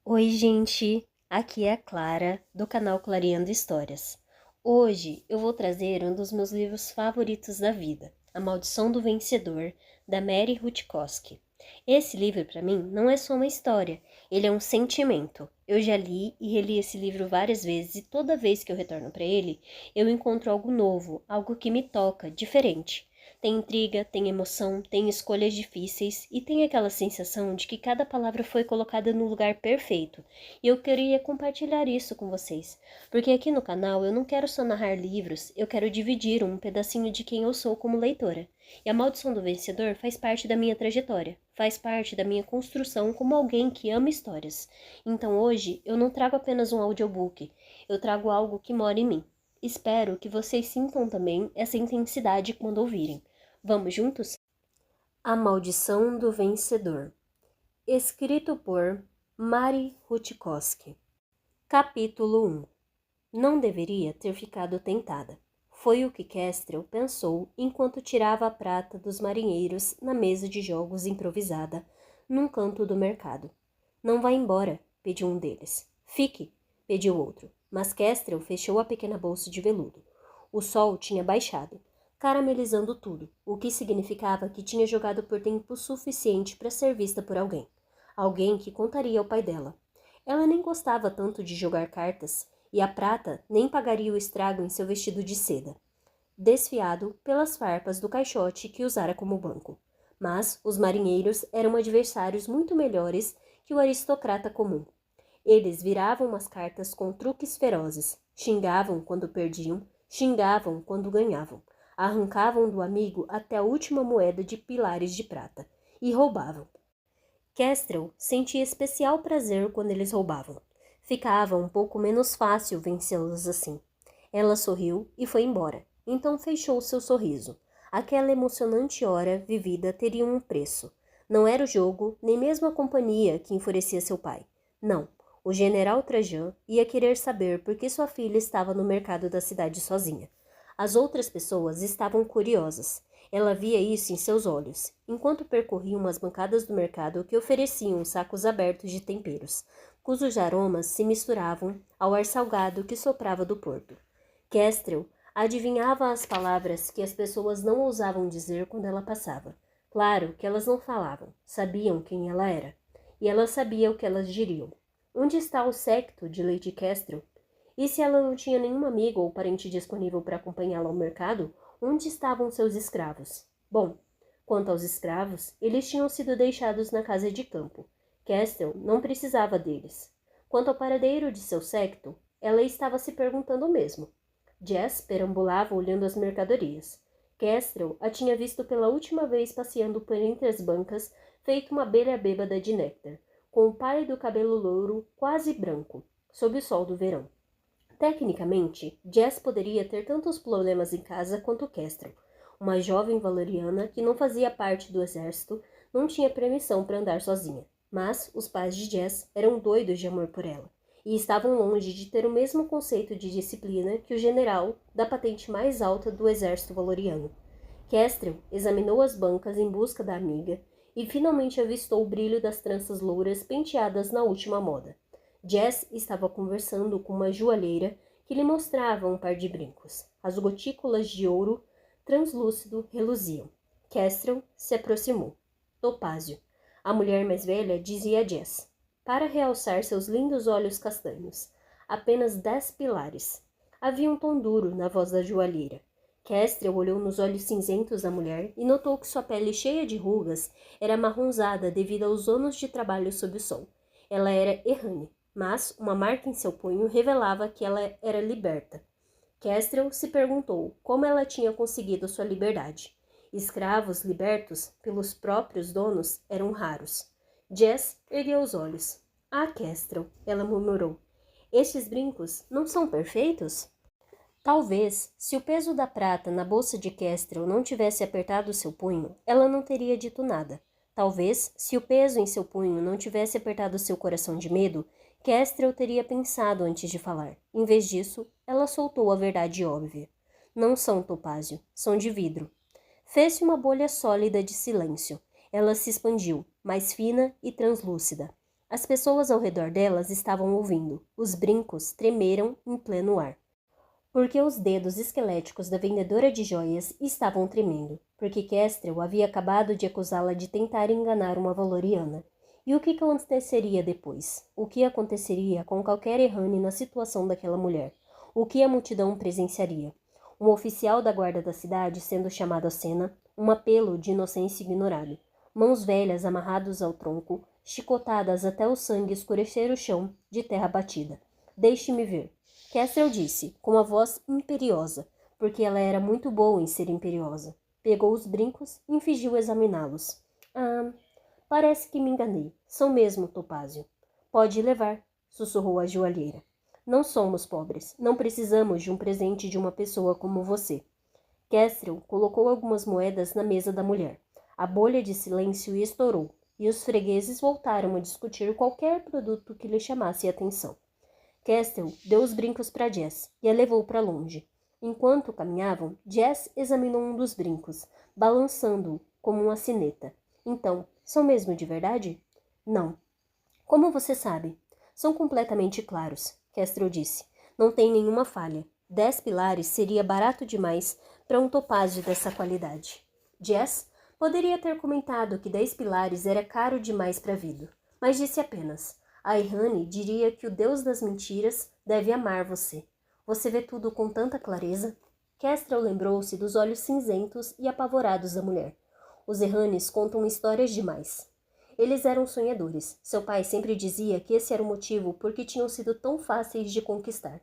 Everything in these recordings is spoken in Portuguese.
Oi, gente! Aqui é a Clara, do canal Clareando Histórias. Hoje eu vou trazer um dos meus livros favoritos da vida, A Maldição do Vencedor, da Mary Rutkowski. Esse livro, para mim, não é só uma história, ele é um sentimento. Eu já li e reli esse livro várias vezes e toda vez que eu retorno para ele, eu encontro algo novo, algo que me toca, diferente. Tem intriga, tem emoção, tem escolhas difíceis e tem aquela sensação de que cada palavra foi colocada no lugar perfeito. E eu queria compartilhar isso com vocês, porque aqui no canal eu não quero só narrar livros, eu quero dividir um pedacinho de quem eu sou como leitora. E A Maldição do Vencedor faz parte da minha trajetória, faz parte da minha construção como alguém que ama histórias. Então hoje eu não trago apenas um audiobook, eu trago algo que mora em mim. Espero que vocês sintam também essa intensidade quando ouvirem. Vamos juntos? A Maldição do Vencedor. Escrito por Mary Rutkowski. Capítulo 1. Não deveria ter ficado tentada. Foi o que Kestrel pensou enquanto tirava a prata dos marinheiros na mesa de jogos improvisada, num canto do mercado. Não vá embora, pediu um deles. Fique, pediu outro, mas Kestrel fechou a pequena bolsa de veludo. O sol tinha baixado, caramelizando tudo, o que significava que tinha jogado por tempo suficiente para ser vista por alguém. Alguém que contaria ao pai dela. Ela nem gostava tanto de jogar cartas, e a prata nem pagaria o estrago em seu vestido de seda, desfiado pelas farpas do caixote que usara como banco. Mas os marinheiros eram adversários muito melhores que o aristocrata comum. Eles viravam as cartas com truques ferozes, xingavam quando perdiam, xingavam quando ganhavam, arrancavam do amigo até a última moeda de pilares de prata, e roubavam. Kestrel sentia especial prazer quando eles roubavam. Ficava um pouco menos fácil vencê-los assim. Ela sorriu e foi embora. Então fechou seu sorriso. Aquela emocionante hora vivida teria um preço. Não era o jogo, nem mesmo a companhia que enfurecia seu pai. Não, o general Trajan ia querer saber por que sua filha estava no mercado da cidade sozinha. As outras pessoas estavam curiosas. Ela via isso em seus olhos, enquanto percorriam umas bancadas do mercado que ofereciam sacos abertos de temperos, cujos aromas se misturavam ao ar salgado que soprava do porto. Kestrel adivinhava as palavras que as pessoas não ousavam dizer quando ela passava. Claro que elas não falavam, sabiam quem ela era. E ela sabia o que elas diriam. Onde está o séquito de Lady Kestrel? E se ela não tinha nenhum amigo ou parente disponível para acompanhá-la ao mercado, onde estavam seus escravos? Bom, quanto aos escravos, eles tinham sido deixados na casa de campo. Kestrel não precisava deles. Quanto ao paradeiro de seu séquito, ela estava se perguntando o mesmo. Jess perambulava olhando as mercadorias. Kestrel a tinha visto pela última vez passeando por entre as bancas, feito uma abelha bêbada de néctar, com o pálido cabelo louro quase branco, sob o sol do verão. Tecnicamente, Jess poderia ter tantos problemas em casa quanto Kestrel. Uma jovem valeriana que não fazia parte do exército não tinha permissão para andar sozinha, mas os pais de Jess eram doidos de amor por ela e estavam longe de ter o mesmo conceito de disciplina que o general da patente mais alta do exército valeriano. Kestrel examinou as bancas em busca da amiga e finalmente avistou o brilho das tranças louras penteadas na última moda. Jess estava conversando com uma joalheira que lhe mostrava um par de brincos. As gotículas de ouro translúcido reluziam. Kestrel se aproximou. Topázio. A mulher mais velha dizia a Jess, para realçar seus lindos olhos castanhos. Apenas 10 pilares. Havia um tom duro na voz da joalheira. Kestrel olhou nos olhos cinzentos da mulher e notou que sua pele cheia de rugas era amarronzada devido aos anos de trabalho sob o sol. Ela era errante, mas uma marca em seu punho revelava que ela era liberta. Kestrel se perguntou como ela tinha conseguido sua liberdade. Escravos libertos pelos próprios donos eram raros. Jess ergueu os olhos. Ah, Kestrel, ela murmurou. Estes brincos não são perfeitos? Talvez, se o peso da prata na bolsa de Kestrel não tivesse apertado seu punho, ela não teria dito nada. Talvez, se o peso em seu punho não tivesse apertado seu coração de medo, Kestrel teria pensado antes de falar. Em vez disso, ela soltou a verdade óbvia. Não são topázio, são de vidro. Fez-se uma bolha sólida de silêncio. Ela se expandiu, mais fina e translúcida. As pessoas ao redor delas estavam ouvindo. Os brincos tremeram em pleno ar. Porque os dedos esqueléticos da vendedora de joias estavam tremendo, porque Kestrel havia acabado de acusá-la de tentar enganar uma valoriana. E o que aconteceria depois? O que aconteceria com qualquer errane na situação daquela mulher? O que a multidão presenciaria? Um oficial da guarda da cidade sendo chamado à cena, um apelo de inocência ignorado. Mãos velhas amarradas ao tronco, chicotadas até o sangue escurecer o chão de terra batida. Deixe-me ver. Kestrel disse, com a voz imperiosa, porque ela era muito boa em ser imperiosa. Pegou os brincos e fingiu examiná-los. Parece que me enganei. São mesmo topázio. Pode levar, sussurrou a joalheira. Não somos pobres. Não precisamos de um presente de uma pessoa como você. Kestrel colocou algumas moedas na mesa da mulher. A bolha de silêncio estourou, e os fregueses voltaram a discutir qualquer produto que lhe chamasse a atenção. Kestrel deu os brincos para Jess e a levou para longe. Enquanto caminhavam, Jess examinou um dos brincos, balançando-o como uma sineta. Então, são mesmo de verdade? Não. Como você sabe? São completamente claros, Kestrel disse. Não tem nenhuma falha. 10 pilares seria barato demais para um topázio dessa qualidade. Jess poderia ter comentado que 10 pilares era caro demais para Vido, mas disse apenas: a Irhane diria que o Deus das mentiras deve amar você. Você vê tudo com tanta clareza? Kestrel lembrou-se dos olhos cinzentos e apavorados da mulher. Os Erranes contam histórias demais. Eles eram sonhadores. Seu pai sempre dizia que esse era o motivo por que tinham sido tão fáceis de conquistar.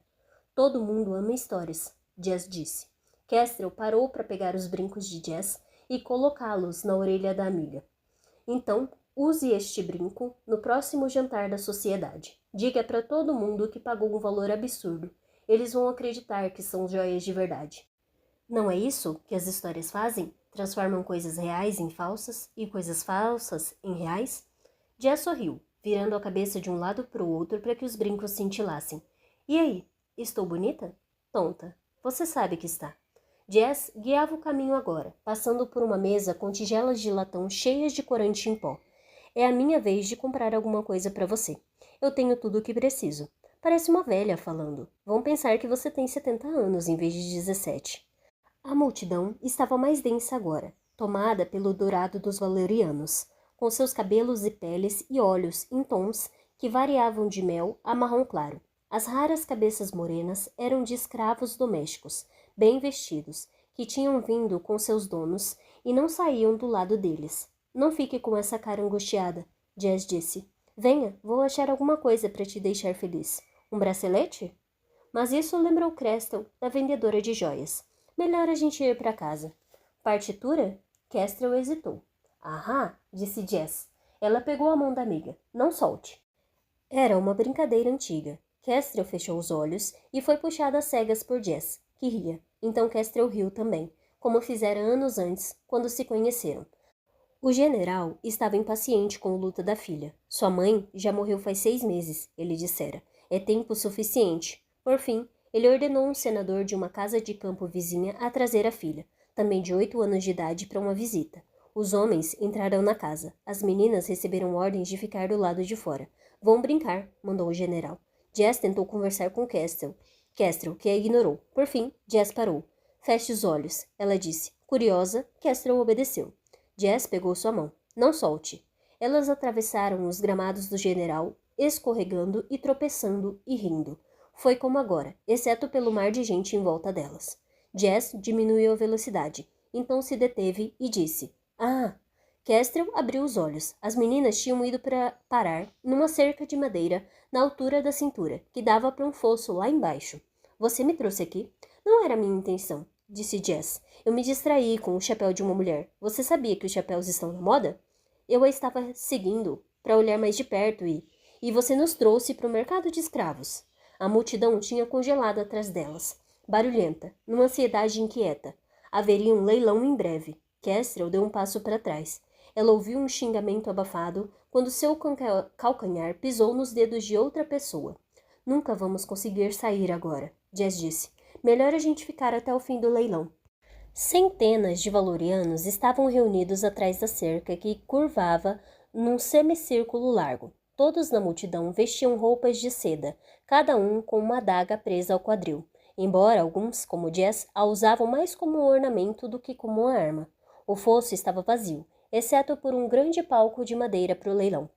Todo mundo ama histórias, Jess disse. Kestrel parou para pegar os brincos de Jess e colocá-los na orelha da amiga. Então, use este brinco no próximo jantar da sociedade. Diga para todo mundo que pagou um valor absurdo. Eles vão acreditar que são joias de verdade. Não é isso que as histórias fazem? Transformam coisas reais em falsas e coisas falsas em reais? Jess sorriu, virando a cabeça de um lado para o outro para que os brincos cintilassem. E aí, estou bonita? Tonta. Você sabe que está. Jess guiava o caminho agora, passando por uma mesa com tigelas de latão cheias de corante em pó. É a minha vez de comprar alguma coisa para você. Eu tenho tudo o que preciso. Parece uma velha falando. Vão pensar que você tem 70 anos em vez de 17. A multidão estava mais densa agora, tomada pelo dourado dos valerianos, com seus cabelos e peles e olhos em tons que variavam de mel a marrom claro. As raras cabeças morenas eram de escravos domésticos, bem vestidos, que tinham vindo com seus donos e não saíam do lado deles. Não fique com essa cara angustiada, Jess disse. Venha, vou achar alguma coisa para te deixar feliz. Um bracelete? Mas isso lembrou Kestrel, da vendedora de joias. Melhor a gente ir para casa. Partitura? Kestrel hesitou. Ahá, disse Jess. Ela pegou a mão da amiga. Não solte. Era uma brincadeira antiga. Kestrel fechou os olhos e foi puxada às cegas por Jess, que ria. Então Kestrel riu também, como fizera anos antes, quando se conheceram. O general estava impaciente com a luta da filha. Sua mãe já morreu faz 6 meses, ele dissera. É tempo suficiente. Por fim, ele ordenou um senador de uma casa de campo vizinha a trazer a filha, também de 8 anos de idade, para uma visita. Os homens entraram na casa. As meninas receberam ordens de ficar do lado de fora. Vão brincar, mandou o general. Jess tentou conversar com Kestrel, que a ignorou. Por fim, Jess parou. Feche os olhos, ela disse. Curiosa, Kestrel obedeceu. Jess pegou sua mão. Não solte. Elas atravessaram os gramados do general, escorregando e tropeçando e rindo. Foi como agora, exceto pelo mar de gente em volta delas. Jess diminuiu a velocidade, então se deteve e disse: Ah! Kestrel abriu os olhos. As meninas tinham ido para parar numa cerca de madeira na altura da cintura, que dava para um fosso lá embaixo. Você me trouxe aqui? Não era minha intenção, disse Jess. Eu me distraí com o chapéu de uma mulher. Você sabia que os chapéus estão na moda? Eu a estava seguindo para olhar mais de perto e você nos trouxe para o mercado de escravos. A multidão tinha congelado atrás delas, barulhenta, numa ansiedade inquieta. Haveria um leilão em breve. Kestrel deu um passo para trás. Ela ouviu um xingamento abafado quando seu calcanhar pisou nos dedos de outra pessoa. Nunca vamos conseguir sair agora, Jess disse. Melhor a gente ficar até o fim do leilão. Centenas de valorianos estavam reunidos atrás da cerca que curvava num semicírculo largo. Todos na multidão vestiam roupas de seda, cada um com uma adaga presa ao quadril, embora alguns, como Jess, a usavam mais como um ornamento do que como uma arma. O fosso estava vazio, exceto por um grande palco de madeira para o leilão.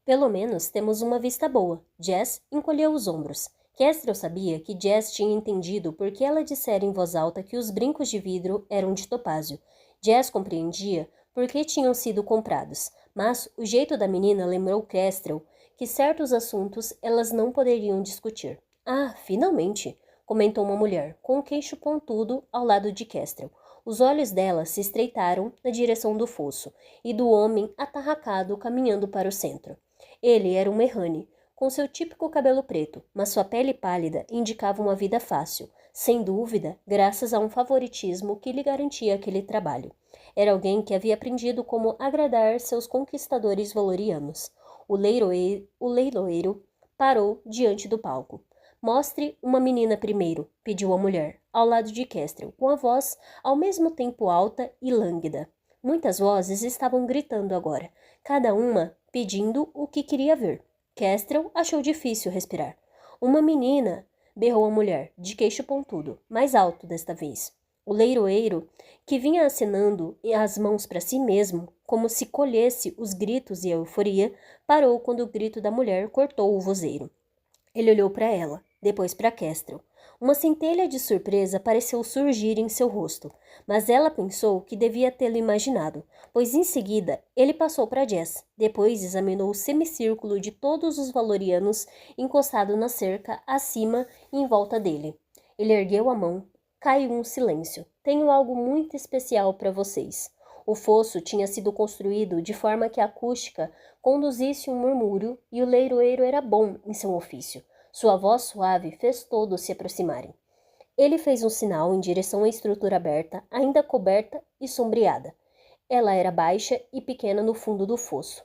Pelo menos temos uma vista boa. Jess encolheu os ombros. Kestrel sabia que Jess tinha entendido porque ela dissera em voz alta que os brincos de vidro eram de topázio. Jess compreendia por que tinham sido comprados, mas o jeito da menina lembrou Kestrel que certos assuntos elas não poderiam discutir. Ah, finalmente! Comentou uma mulher, com o queixo pontudo ao lado de Kestrel. Os olhos dela se estreitaram na direção do fosso e do homem atarracado caminhando para o centro. Ele era um Errani, com seu típico cabelo preto, mas sua pele pálida indicava uma vida fácil, sem dúvida, graças a um favoritismo que lhe garantia aquele trabalho. Era alguém que havia aprendido como agradar seus conquistadores valorianos. O leiloeiro parou diante do palco. Mostre uma menina primeiro, pediu a mulher, ao lado de Kestrel, com a voz ao mesmo tempo alta e lânguida. Muitas vozes estavam gritando agora, cada uma pedindo o que queria ver. Kestrel achou difícil respirar. Uma menina, berrou a mulher, de queixo pontudo, mais alto desta vez. O leiloeiro, que vinha acenando as mãos para si mesmo, como se colhesse os gritos e a euforia, parou quando o grito da mulher cortou o vozeiro. Ele olhou para ela, depois para Kestrel. Uma centelha de surpresa pareceu surgir em seu rosto, mas ela pensou que devia tê-lo imaginado, pois em seguida ele passou para Jess, depois examinou o semicírculo de todos os valorianos encostado na cerca, acima e em volta dele. Ele ergueu a mão. Caiu um silêncio. Tenho algo muito especial para vocês. O fosso tinha sido construído de forma que a acústica conduzisse um murmúrio e o leiloeiro era bom em seu ofício. Sua voz suave fez todos se aproximarem. Ele fez um sinal em direção à estrutura aberta, ainda coberta e sombreada. Ela era baixa e pequena no fundo do fosso.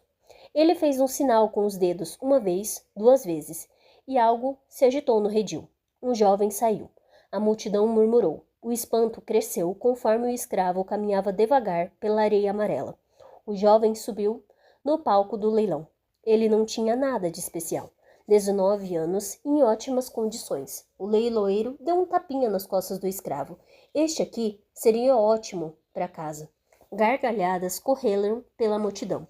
Ele fez um sinal com os dedos uma vez, duas vezes, e algo se agitou no redil. Um jovem saiu. A multidão murmurou. O espanto cresceu conforme o escravo caminhava devagar pela areia amarela. O jovem subiu no palco do leilão. Ele não tinha nada de especial. 19 anos, em ótimas condições. O leiloeiro deu um tapinha nas costas do escravo. Este aqui seria ótimo para casa. Gargalhadas correram pela multidão.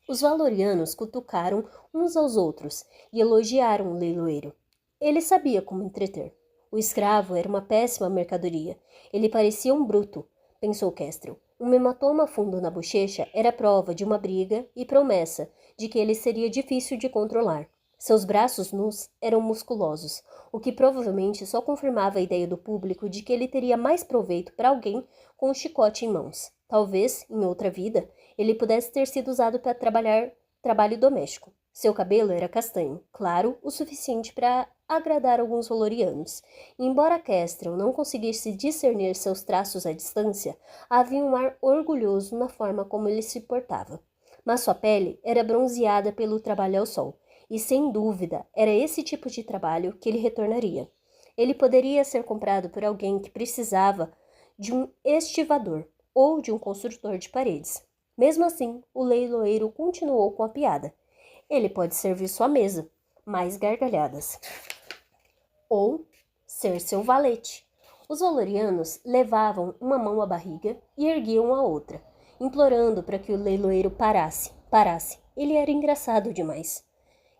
Os valorianos cutucaram uns aos outros e elogiaram o leiloeiro. Ele sabia como entreter. O escravo era uma péssima mercadoria. Ele parecia um bruto, pensou Kestrel. Um hematoma fundo na bochecha era prova de uma briga e promessa de que ele seria difícil de controlar. Seus braços nus eram musculosos, o que provavelmente só confirmava a ideia do público de que ele teria mais proveito para alguém com um chicote em mãos. Talvez, em outra vida, ele pudesse ter sido usado para trabalho doméstico. Seu cabelo era castanho, claro o suficiente para agradar alguns valorianos. E embora Kestrel não conseguisse discernir seus traços à distância, havia um ar orgulhoso na forma como ele se portava. Mas sua pele era bronzeada pelo trabalho ao sol, e sem dúvida era esse tipo de trabalho que ele retornaria. Ele poderia ser comprado por alguém que precisava de um estivador ou de um construtor de paredes. Mesmo assim, o leiloeiro continuou com a piada. Ele pode servir sua mesa, mais gargalhadas. Ou ser seu valete. Os valorianos levavam uma mão à barriga e erguiam a outra, implorando para que o leiloeiro parasse. Ele era engraçado demais.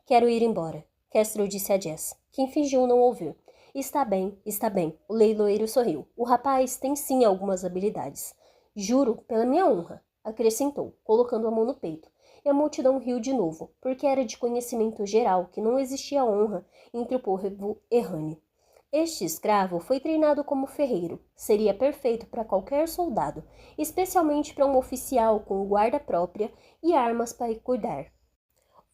Quero ir embora, Kestrel disse a Jess, quem fingiu não ouvir. Está bem, o leiloeiro sorriu. O rapaz tem sim algumas habilidades. Juro pela minha honra, acrescentou, colocando a mão no peito. E a multidão riu de novo, porque era de conhecimento geral que não existia honra entre o povo Errani. Este escravo foi treinado como ferreiro. Seria perfeito para qualquer soldado, especialmente para um oficial com guarda própria e armas para cuidar.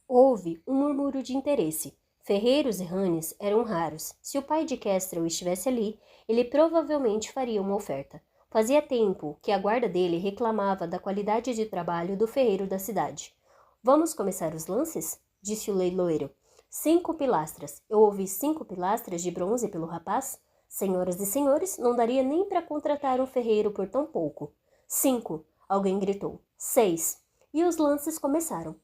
Houve um murmúrio de interesse. Ferreiros Erranis eram raros. Se o pai de Kestrel estivesse ali, ele provavelmente faria uma oferta. Fazia tempo que a guarda dele reclamava da qualidade de trabalho do ferreiro da cidade. Vamos começar os lances? Disse o leiloeiro. 5 pilastras. Eu ouvi 5 pilastras de bronze pelo rapaz? Senhoras e senhores, não daria nem para contratar um ferreiro por tão pouco. 5, alguém gritou. 6. E os lances começaram.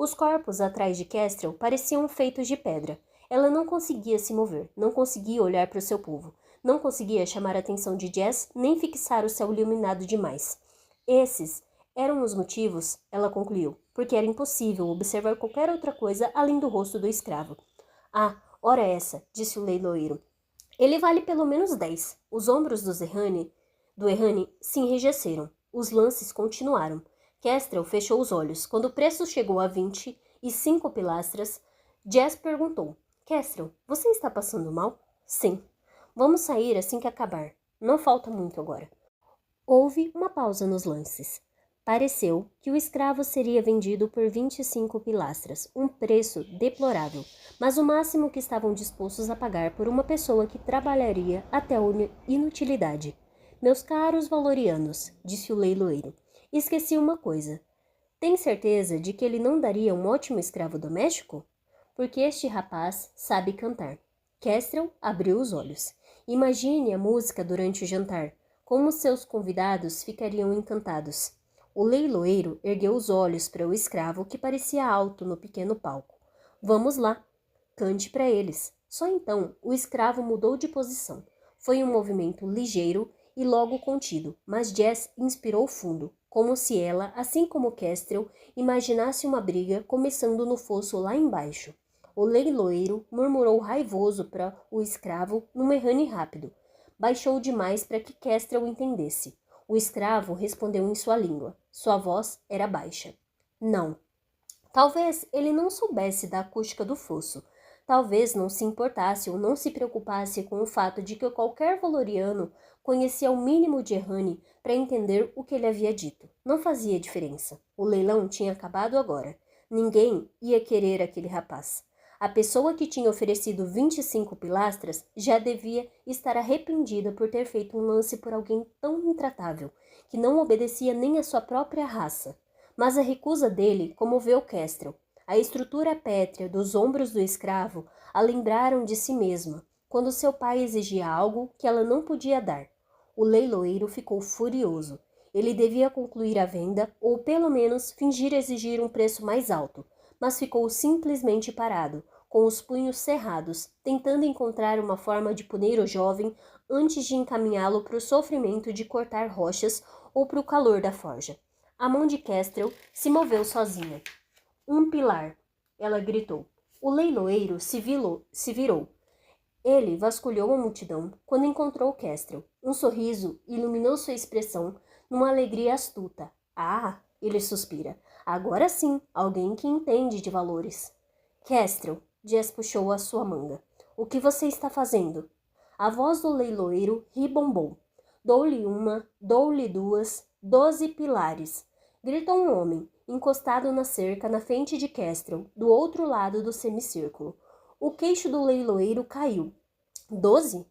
Os corpos atrás de Kestrel pareciam feitos de pedra. Ela não conseguia se mover, não conseguia olhar para o seu povo, não conseguia chamar a atenção de Jess, nem fixar o céu iluminado demais. Esses eram os motivos, ela concluiu, porque era impossível observar qualquer outra coisa além do rosto do escravo. Ah, ora essa, disse o leiloeiro. Ele vale pelo menos 10. Os ombros do Errani se enrijeceram. Os lances continuaram. Kestrel fechou os olhos. Quando o preço chegou a 25 pilastras, Jess perguntou. Kestrel, você está passando mal? Sim. Vamos sair assim que acabar. Não falta muito agora. Houve uma pausa nos lances. Pareceu que o escravo seria vendido por 25 pilastras, um preço deplorável, mas o máximo que estavam dispostos a pagar por uma pessoa que trabalharia até a inutilidade. Meus caros valorianos, disse o leiloeiro, esqueci uma coisa. Tem certeza de que ele não daria um ótimo escravo doméstico? Porque este rapaz sabe cantar. Kestrel abriu os olhos. Imagine a música durante o jantar, como seus convidados ficariam encantados. O leiloeiro ergueu os olhos para o escravo que parecia alto no pequeno palco. Vamos lá, cante para eles. Só então o escravo mudou de posição. Foi um movimento ligeiro e logo contido, mas Jess inspirou fundo, como se ela, assim como Kestrel, imaginasse uma briga começando no fosso lá embaixo. O leiloeiro murmurou raivoso para o escravo num errane rápido. Baixou demais para que Kestrel entendesse. O escravo respondeu em sua língua. Sua voz era baixa. Não. Talvez ele não soubesse da acústica do fosso. Talvez não se importasse ou não se preocupasse com o fato de que qualquer valoriano conhecia o mínimo de Errani para entender o que ele havia dito. Não fazia diferença. O leilão tinha acabado agora. Ninguém ia querer aquele rapaz. A pessoa que tinha oferecido 25 pilastras já devia estar arrependida por ter feito um lance por alguém tão intratável, que não obedecia nem à sua própria raça. Mas a recusa dele comoveu Kestrel. A estrutura pétrea dos ombros do escravo a lembraram de si mesma, quando seu pai exigia algo que ela não podia dar. O leiloeiro ficou furioso. Ele devia concluir a venda, ou pelo menos fingir exigir um preço mais alto, mas ficou simplesmente parado, com os punhos cerrados, tentando encontrar uma forma de punir o jovem antes de encaminhá-lo para o sofrimento de cortar rochas ou para o calor da forja. A mão de Kestrel se moveu sozinha. Um pilar, ela gritou. O leiloeiro se virou. Ele vasculhou a multidão quando encontrou Kestrel. Um sorriso iluminou sua expressão numa alegria astuta. Ah, ele suspira. Agora sim, alguém que entende de valores. Kestrel, Jess puxou a sua manga. O que você está fazendo? A voz do leiloeiro ribombou. Dou-lhe uma, dou-lhe duas, 12 pilares. Gritou um homem, encostado na cerca na frente de Kestrel, do outro lado do semicírculo. O queixo do leiloeiro caiu. 12?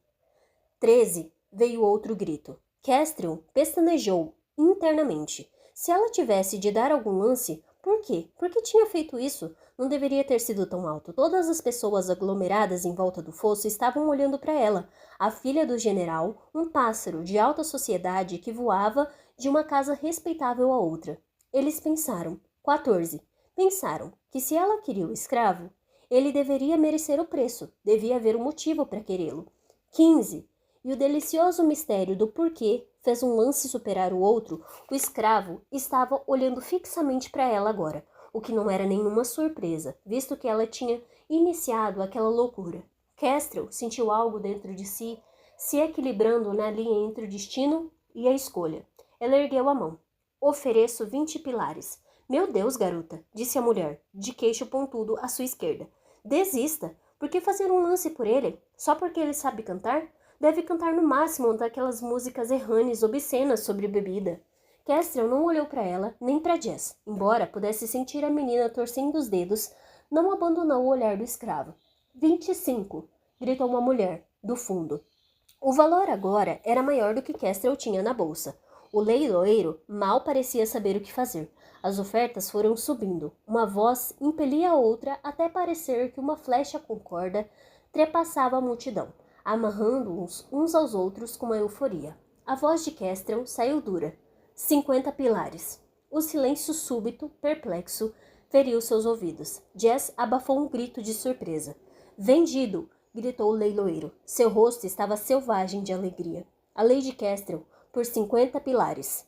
13, veio outro grito. Kestrel pestanejou internamente. Se ela tivesse de dar algum lance, por quê? Por que tinha feito isso? Não deveria ter sido tão alto. Todas as pessoas aglomeradas em volta do fosso estavam olhando para ela. A filha do general, um pássaro de alta sociedade que voava de uma casa respeitável a outra. Eles pensaram. 14. Pensaram que se ela queria o escravo, ele deveria merecer o preço. Devia haver um motivo para querê-lo. 15. E o delicioso mistério do porquê fez um lance superar o outro. O escravo estava olhando fixamente para ela agora, o que não era nenhuma surpresa, visto que ela tinha iniciado aquela loucura. Kestrel sentiu algo dentro de si, se equilibrando na linha entre o destino e a escolha. Ela ergueu a mão. Ofereço 20 pilares. Meu Deus, garota, disse a mulher, de queixo pontudo à sua esquerda. Desista. Por que fazer um lance por ele? Só porque ele sabe cantar? Deve cantar no máximo daquelas músicas erranes obscenas sobre bebida. Kestrel não olhou para ela, nem para Jess. Embora pudesse sentir a menina torcendo os dedos, não abandonou o olhar do escravo. 25, gritou uma mulher, do fundo. O valor agora era maior do que Kestrel tinha na bolsa. O leiloeiro mal parecia saber o que fazer. As ofertas foram subindo. Uma voz impelia a outra até parecer que uma flecha com corda trepassava a multidão, amarrando-os uns aos outros com uma euforia. A voz de Kestrel saiu dura. 50 pilares. O silêncio súbito, perplexo, feriu seus ouvidos. Jess abafou um grito de surpresa. Vendido! Gritou o leiloeiro. Seu rosto estava selvagem de alegria. A Lady Kestrel, por 50 pilares.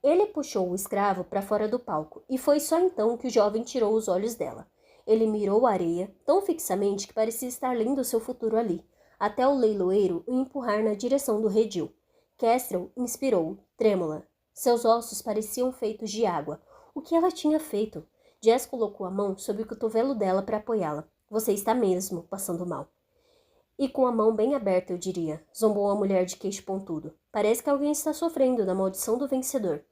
Ele puxou o escravo para fora do palco, e foi só então que o jovem tirou os olhos dela. Ele mirou a areia, tão fixamente que parecia estar lendo seu futuro ali, até o leiloeiro o empurrar na direção do redil. Kestrel inspirou, trêmula. Seus ossos pareciam feitos de água. O que ela tinha feito? Jess colocou a mão sobre o cotovelo dela para apoiá-la. Você está mesmo passando mal. E com a mão bem aberta, eu diria, zombou a mulher de queixo pontudo. Parece que alguém está sofrendo da maldição do vencedor.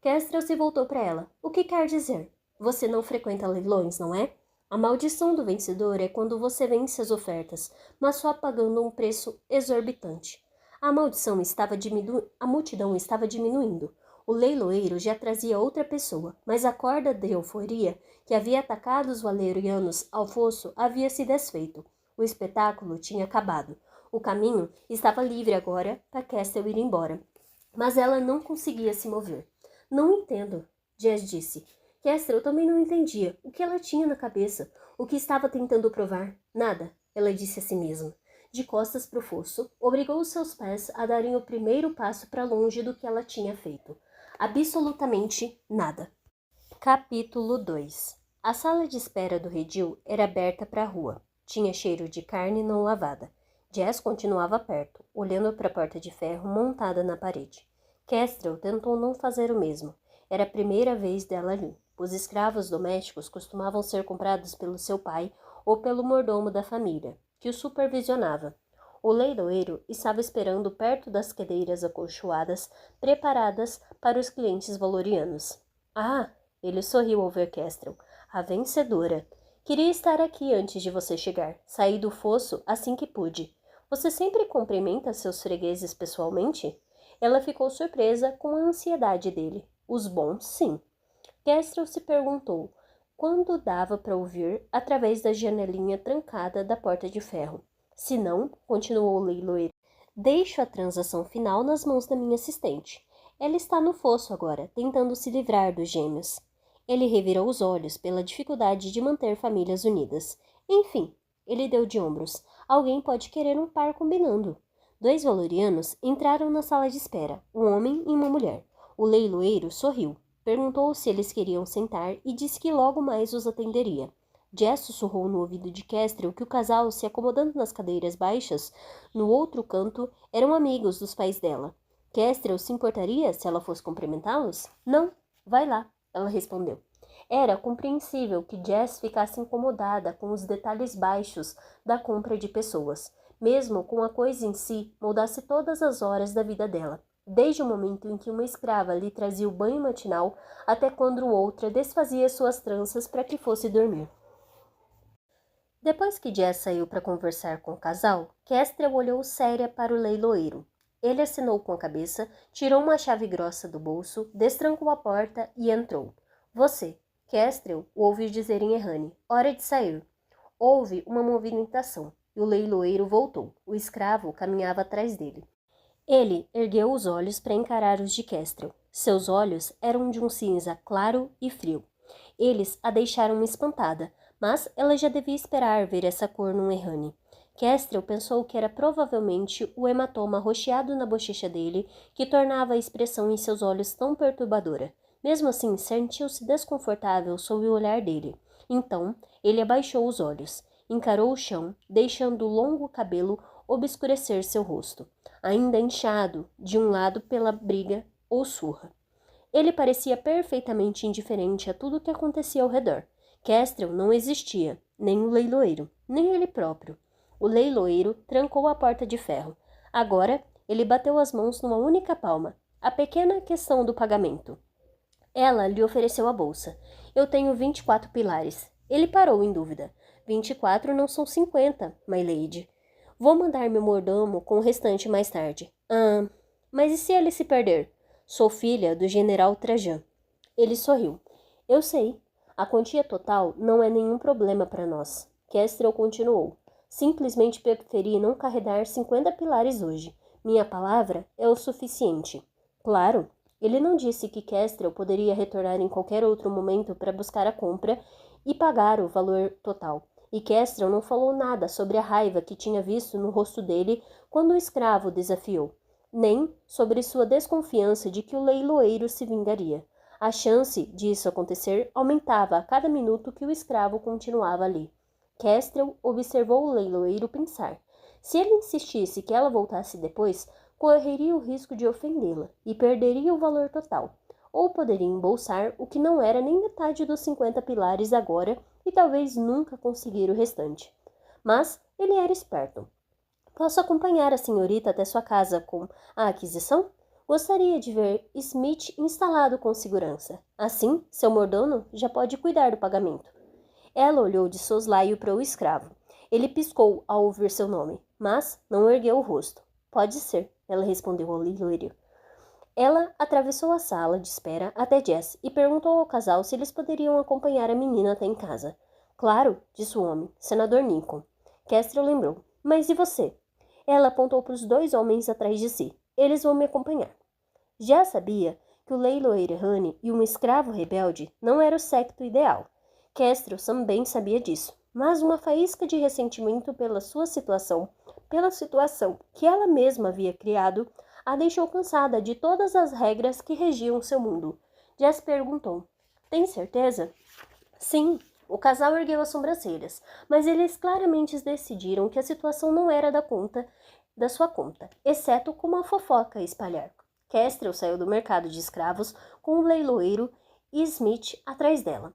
Kestrel se voltou para ela. O que quer dizer? Você não frequenta leilões, não é? A maldição do vencedor é quando você vence as ofertas, mas só pagando um preço exorbitante. A multidão estava diminuindo. O leiloeiro já trazia outra pessoa, mas a corda de euforia que havia atacado os valerianos ao fosso havia se desfeito. O espetáculo tinha acabado. O caminho estava livre agora para Kestrel ir embora. Mas ela não conseguia se mover. Não entendo, Jess disse. Kestrel também não entendia o que ela tinha na cabeça, o que estava tentando provar. Nada, ela disse a si mesma. De costas para o fosso, obrigou os seus pés a darem o primeiro passo para longe do que ela tinha feito. Absolutamente nada. Capítulo 2. A sala de espera do redil era aberta para a rua. Tinha cheiro de carne não lavada. Jess continuava perto, olhando para a porta de ferro montada na parede. Kestrel tentou não fazer o mesmo. Era a primeira vez dela ali. Os escravos domésticos costumavam ser comprados pelo seu pai ou pelo mordomo da família, que o supervisionava. O leiloeiro estava esperando perto das cadeiras acolchoadas, preparadas para os clientes valorianos. Ah! Ele sorriu ao ver Kestrel. A vencedora. Queria estar aqui antes de você chegar. Saí do fosso assim que pude. Você sempre cumprimenta seus fregueses pessoalmente? Ela ficou surpresa com a ansiedade dele. Os bons, sim. Kestrel se perguntou quando dava para ouvir através da janelinha trancada da porta de ferro. Se não, continuou o leiloeiro, deixo a transação final nas mãos da minha assistente. Ela está no fosso agora, tentando se livrar dos gêmeos. Ele revirou os olhos pela dificuldade de manter famílias unidas. Enfim, ele deu de ombros. Alguém pode querer um par combinando. 2 valorianos entraram na sala de espera, um homem e uma mulher. O leiloeiro sorriu. Perguntou se eles queriam sentar e disse que logo mais os atenderia. Jess sussurrou no ouvido de Kestrel que o casal, se acomodando nas cadeiras baixas, no outro canto, eram amigos dos pais dela. Kestrel se importaria se ela fosse cumprimentá-los? Não, vai lá, ela respondeu. Era compreensível que Jess ficasse incomodada com os detalhes baixos da compra de pessoas, mesmo com a coisa em si moldasse todas as horas da vida dela. Desde o momento em que uma escrava lhe trazia o banho matinal até quando outra desfazia suas tranças para que fosse dormir. Depois que Jess saiu para conversar com o casal, Kestrel olhou séria para o leiloeiro. Ele assinou com a cabeça, tirou uma chave grossa do bolso, destrancou a porta e entrou. Você, Kestrel, o ouviu dizer em Errani. Hora de sair. Houve uma movimentação e o leiloeiro voltou. O escravo caminhava atrás dele. Ele ergueu os olhos para encarar os de Kestrel. Seus olhos eram de um cinza claro e frio. Eles a deixaram espantada, mas ela já devia esperar ver essa cor num Errani. Kestrel pensou que era provavelmente o hematoma roxeado na bochecha dele que tornava a expressão em seus olhos tão perturbadora. Mesmo assim, sentiu-se desconfortável sob o olhar dele. Então, ele abaixou os olhos, encarou o chão, deixando o longo cabelo obscurecer seu rosto, ainda inchado de um lado pela briga ou surra. Ele parecia perfeitamente indiferente a tudo o que acontecia ao redor. Kestrel não existia, nem o leiloeiro, nem ele próprio. O leiloeiro trancou a porta de ferro. Agora, ele bateu as mãos numa única palma. A pequena questão do pagamento. Ela lhe ofereceu a bolsa. Eu tenho 24 pilares. Ele parou em dúvida. 24 não são 50, my lady. Vou mandar meu mordomo com o restante mais tarde. Mas e se ele se perder? Sou filha do general Trajan. Ele sorriu. Eu sei. A quantia total não é nenhum problema para nós. Kestrel continuou. Simplesmente preferi não carregar 50 pilares hoje. Minha palavra é o suficiente. Claro. Ele não disse que Kestrel poderia retornar em qualquer outro momento para buscar a compra e pagar o valor total. E Kestrel não falou nada sobre a raiva que tinha visto no rosto dele quando o escravo o desafiou, nem sobre sua desconfiança de que o leiloeiro se vingaria. A chance disso acontecer aumentava a cada minuto que o escravo continuava ali. Kestrel observou o leiloeiro pensar. Se ele insistisse que ela voltasse depois, correria o risco de ofendê-la e perderia o valor total. Ou poderia embolsar o que não era nem metade dos 50 pilares agora e talvez nunca conseguir o restante. Mas ele era esperto. Posso acompanhar a senhorita até sua casa com a aquisição? Gostaria de ver Smith instalado com segurança. Assim, seu mordomo já pode cuidar do pagamento. Ela olhou de soslaio para o escravo. Ele piscou ao ouvir seu nome, mas não ergueu o rosto. Pode ser, ela respondeu ao leiloeiro. Ela atravessou a sala de espera até Jess e perguntou ao casal se eles poderiam acompanhar a menina até em casa. Claro, disse o homem, senador Lincoln. Kestrel lembrou. Mas e você? Ela apontou para os 2 homens atrás de si. Eles vão me acompanhar. Já sabia que o leiloeiro Honey e um escravo rebelde não era o secto ideal. Kestrel também sabia disso, mas uma faísca de ressentimento pela situação que ela mesma havia criado, a deixou cansada de todas as regras que regiam seu mundo. Jess perguntou, tem certeza? Sim, o casal ergueu as sobrancelhas, mas eles claramente decidiram que a situação não era da sua conta, exceto como a fofoca a espalhar. Kestrel saiu do mercado de escravos com o leiloeiro e Smith atrás dela.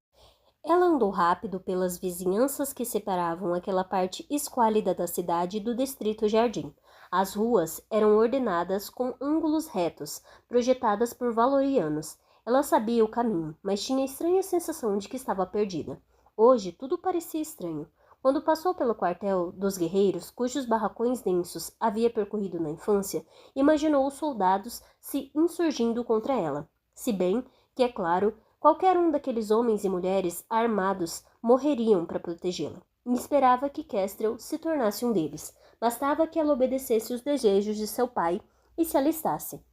Ela andou rápido pelas vizinhanças que separavam aquela parte esquálida da cidade do distrito Jardim. As ruas eram ordenadas com ângulos retos, projetadas por valorianos. Ela sabia o caminho, mas tinha a estranha sensação de que estava perdida. Hoje tudo parecia estranho. Quando passou pelo quartel dos guerreiros, cujos barracões densos havia percorrido na infância, imaginou os soldados se insurgindo contra ela. Se bem que, é claro, qualquer um daqueles homens e mulheres armados morreriam para protegê-la. E esperava que Kestrel se tornasse um deles. Bastava que ela obedecesse os desejos de seu pai e se alistasse.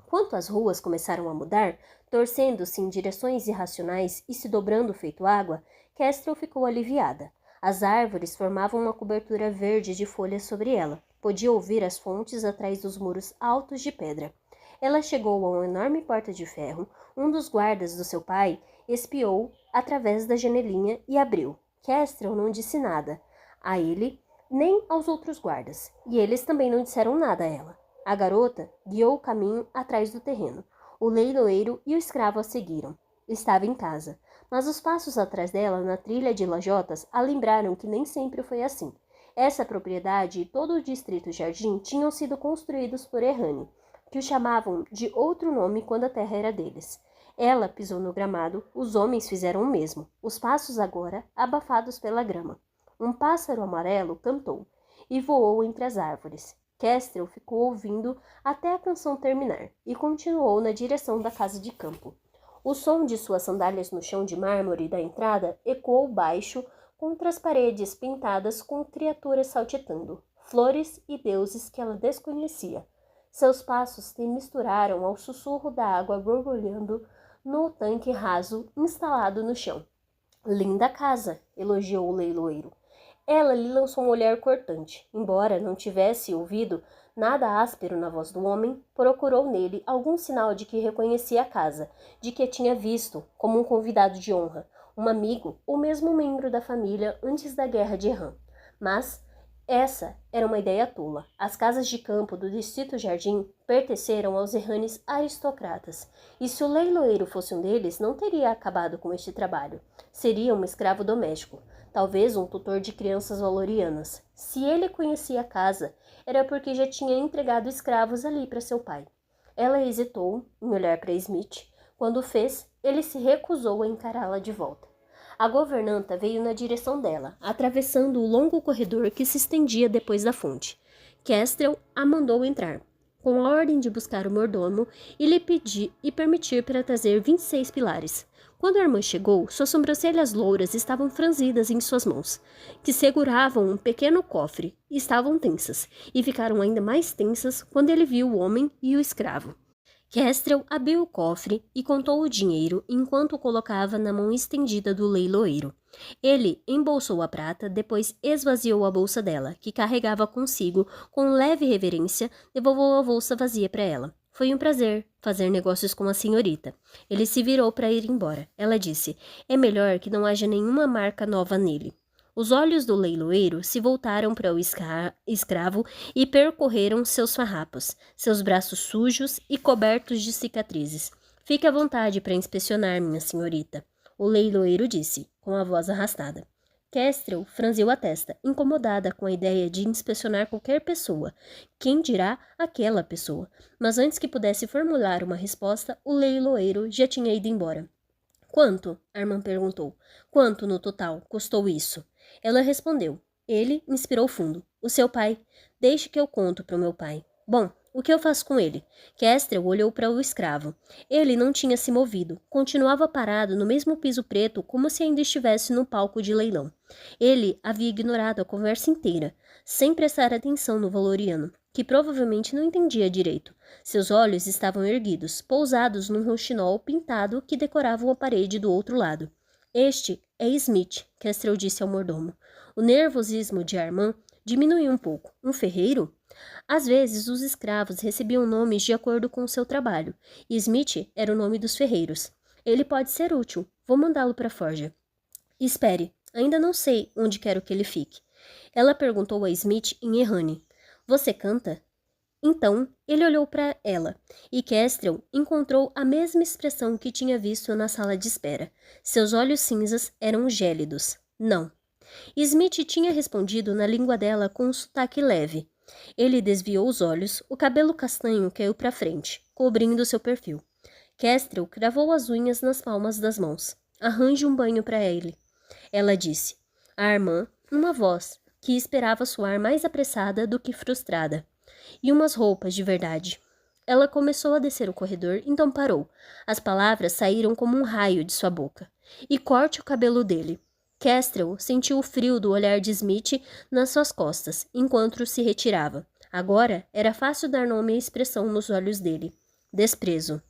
Quando as ruas começaram a mudar, torcendo-se em direções irracionais e se dobrando feito água, Kestrel ficou aliviada. As árvores formavam uma cobertura verde de folhas sobre ela. Podia ouvir as fontes atrás dos muros altos de pedra. Ela chegou a uma enorme porta de ferro. Um dos guardas do seu pai espiou através da janelinha e abriu. Kestrel não disse nada a ele, nem aos outros guardas, e eles também não disseram nada a ela. A garota guiou o caminho atrás do terreno. O leiloeiro e o escravo a seguiram. Estava em casa, mas os passos atrás dela na trilha de lajotas a lembraram que nem sempre foi assim. Essa propriedade e todo o distrito Jardim tinham sido construídos por Errani, que o chamavam de outro nome quando a terra era deles. Ela pisou no gramado, os homens fizeram o mesmo, os passos agora abafados pela grama. Um pássaro amarelo cantou e voou entre as árvores. Kestrel ficou ouvindo até a canção terminar e continuou na direção da casa de campo. O som de suas sandálias no chão de mármore da entrada ecoou baixo contra as paredes pintadas com criaturas saltitando, flores e deuses que ela desconhecia. Seus passos se misturaram ao sussurro da água borbulhando no tanque raso instalado no chão. Linda casa, elogiou o leiloeiro. Ela lhe lançou um olhar cortante. Embora não tivesse ouvido nada áspero na voz do homem, procurou nele algum sinal de que reconhecia a casa, de que a tinha visto como um convidado de honra, um amigo ou mesmo um membro da família antes da guerra de Ram. Mas essa era uma ideia tola. As casas de campo do distrito Jardim pertenceram aos Erranes aristocratas, e se o leiloeiro fosse um deles, não teria acabado com este trabalho. Seria um escravo doméstico, talvez um tutor de crianças valorianas. Se ele conhecia a casa, era porque já tinha entregado escravos ali para seu pai. Ela hesitou em olhar para Smith. Quando o fez, ele se recusou a encará-la de volta. A governanta veio na direção dela, atravessando o longo corredor que se estendia depois da fonte. Kestrel a mandou entrar, com a ordem de buscar o mordomo e lhe permitir para trazer 26 pilares. Quando a irmã chegou, suas sobrancelhas louras estavam franzidas em suas mãos, que seguravam um pequeno cofre, e estavam tensas, e ficaram ainda mais tensas quando ele viu o homem e o escravo. Kestrel abriu o cofre e contou o dinheiro enquanto o colocava na mão estendida do leiloeiro. Ele embolsou a prata, depois esvaziou a bolsa dela, que carregava consigo. Com leve reverência, devolveu a bolsa vazia para ela. Foi um prazer fazer negócios com a senhorita. Ele se virou para ir embora. Ela disse: é melhor que não haja nenhuma marca nova nele. Os olhos do leiloeiro se voltaram para o escravo e percorreram seus farrapos, seus braços sujos e cobertos de cicatrizes. Fique à vontade para inspecionar, minha senhorita, o leiloeiro disse, com a voz arrastada. Kestrel franziu a testa, incomodada com a ideia de inspecionar qualquer pessoa, quem dirá aquela pessoa. Mas antes que pudesse formular uma resposta, o leiloeiro já tinha ido embora. Quanto? Armand perguntou. Quanto no total custou isso? Ela respondeu. Ele inspirou fundo. O seu pai. Deixe que eu conto para o meu pai. Bom, o que eu faço com ele? Kestrel olhou para o escravo. Ele não tinha se movido. Continuava parado no mesmo piso preto como se ainda estivesse no palco de leilão. Ele havia ignorado a conversa inteira, sem prestar atenção no valoriano, que provavelmente não entendia direito. Seus olhos estavam erguidos, pousados num roxinol pintado que decorava uma parede do outro lado. Este é Smith, Kestrel disse ao mordomo. O nervosismo de Armand diminuiu um pouco. Um ferreiro? Às vezes, os escravos recebiam nomes de acordo com o seu trabalho, e Smith era o nome dos ferreiros. Ele pode ser útil. Vou mandá-lo para a forja. Espere, ainda não sei onde quero que ele fique. Ela perguntou a Smith em Errani. Você canta? Então, ele olhou para ela, e Kestrel encontrou a mesma expressão que tinha visto na sala de espera. Seus olhos cinzas eram gélidos. Não. Smith tinha respondido na língua dela com um sotaque leve. Ele desviou os olhos, o cabelo castanho caiu para frente, cobrindo seu perfil. Kestrel cravou as unhas nas palmas das mãos. Arranje um banho para ele. Ela disse. A Armand, numa voz que esperava soar mais apressada do que frustrada. E umas roupas de verdade. Ela começou a descer o corredor, então parou. As palavras saíram como um raio de sua boca. E corte o cabelo dele. Kestrel sentiu o frio do olhar de Smith nas suas costas, enquanto se retirava. Agora era fácil dar nome à expressão nos olhos dele. Desprezo.